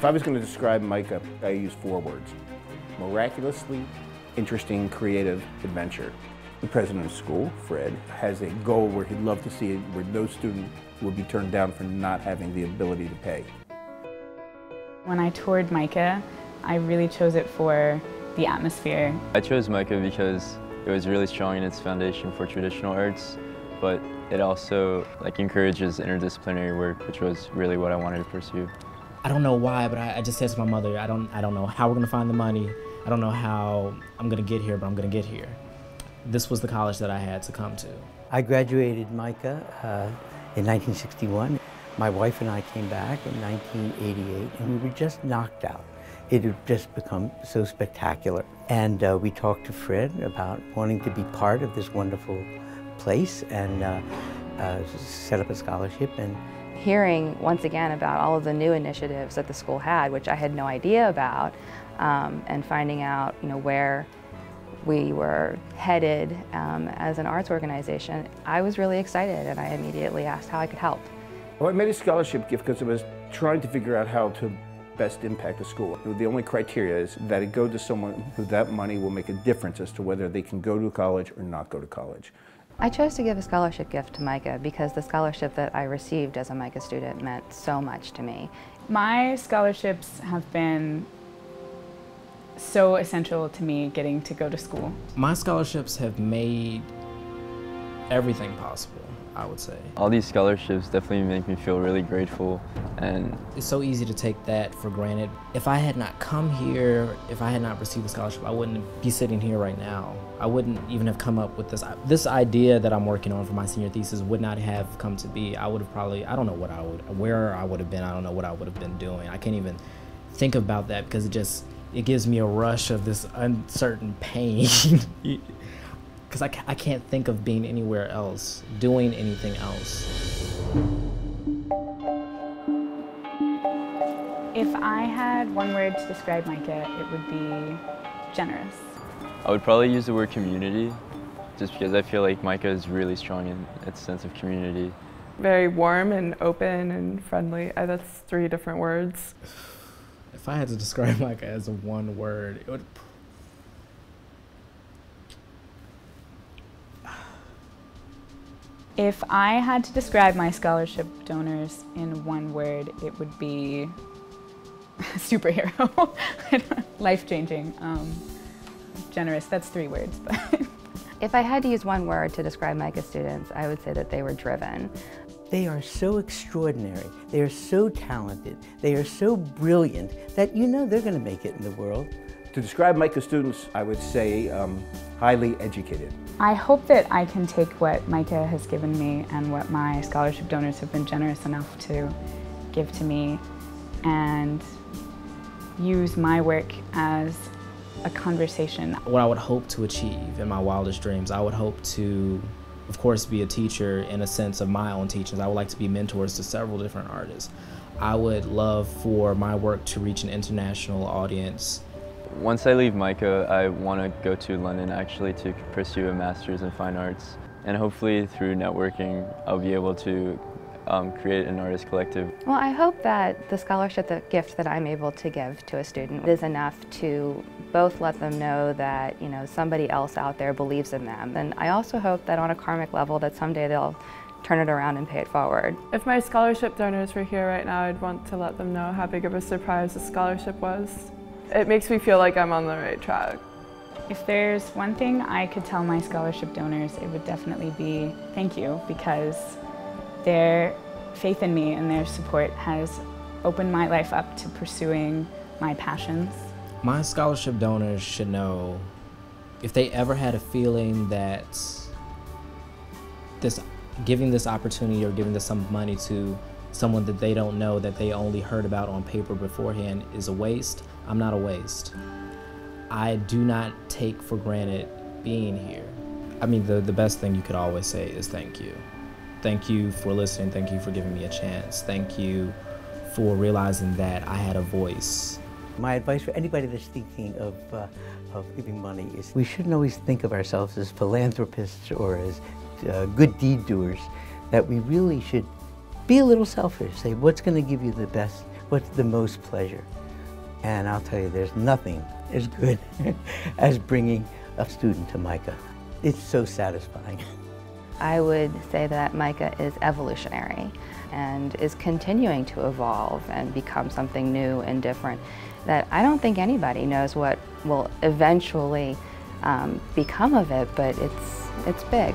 I was going to describe MICA, I use 4 words. Miraculously interesting, creative adventure. The president of the school, Fred, has a goal where he'd love to see it, where no student would be turned down for not having the ability to pay. When I toured MICA, I really chose it for the atmosphere. I chose MICA because it was really strong in its foundation for traditional arts, but it also encourages interdisciplinary work, which was really what I wanted to pursue. I don't know why, but I just said to my mother, I don't know how we're gonna find the money. I don't know how I'm gonna get here, but I'm gonna get here. This was the college that I had to come to. I graduated MICA in 1961. My wife and I came back in 1988, and we were just knocked out. It had just become so spectacular. And we talked to Fred about wanting to be part of this wonderful place and set up a scholarship. And hearing once again about all of the new initiatives that the school had, which I had no idea about, and finding out where we were headed as an arts organization, I was really excited, and I immediately asked how I could help. Well, I made a scholarship gift because I was trying to figure out how to best impact the school. The only criteria is that it go to someone who that money will make a difference as to whether they can go to college or not go to college. I chose to give a scholarship gift to MICA because the scholarship that I received as a MICA student meant so much to me. My scholarships have been so essential to me getting to go to school. My scholarships have made everything possible, I would say. All these scholarships definitely make me feel really grateful, and it's so easy to take that for granted. If I had not come here, if I had not received a scholarship, I wouldn't be sitting here right now. I wouldn't even have come up with this idea that I'm working on for my senior thesis would not have come to be. I would have probably, I don't know where I would have been, I don't know what I would have been doing. I can't even think about that because it gives me a rush of this uncertain pain. Because I can't think of being anywhere else, doing anything else. If I had one word to describe MICA, it would be generous. I would probably use the word community, just because I feel like MICA is really strong in its sense of community. Very warm and open and friendly. That's 3 different words. If I had to describe MICA as one word, it would... If I had to describe my scholarship donors in one word, it would be superhero. Life-changing, generous, that's 3 words. But if I had to use one word to describe MICA students, I would say that they were driven. they are so extraordinary, they are so talented, they are so brilliant that they're going to make it in the world. To describe MICA students, I would say highly educated. I hope that I can take what MICA has given me and what my scholarship donors have been generous enough to give to me and use my work as a conversation. What I would hope to achieve in my wildest dreams, I would hope to, of course, be a teacher in a sense of my own teachings. I would like to be mentors to several different artists. I would love for my work to reach an international audience. Once I leave MICA, I want to go to London actually to pursue a master's in fine arts. And hopefully through networking, I'll be able to create an artist collective. Well, I hope that the scholarship, the gift that I'm able to give to a student is enough to both let them know that, somebody else out there believes in them. And I also hope that on a karmic level that someday they'll turn it around and pay it forward. If my scholarship donors were here right now, I'd want to let them know how big of a surprise the scholarship was. It makes me feel like I'm on the right track. If there's one thing I could tell my scholarship donors, it would definitely be thank you, because their faith in me and their support has opened my life up to pursuing my passions. My scholarship donors should know, if they ever had a feeling that giving this opportunity or giving this some money to someone that they don't know, that they only heard about on paper beforehand, is a waste, I'm not a waste. I do not take for granted being here. I mean, the best thing you could always say is thank you. Thank you for listening, thank you for giving me a chance, thank you for realizing that I had a voice. My advice for anybody that's thinking of giving money is we shouldn't always think of ourselves as philanthropists or as good deed doers, that we really should be a little selfish, say what's going to give you the best what's the most pleasure. And I'll tell you, there's nothing as good as bringing a student to MICA. It's so satisfying. I would say that MICA is evolutionary and is continuing to evolve and become something new and different that I don't think anybody knows what will eventually become of it, but it's big.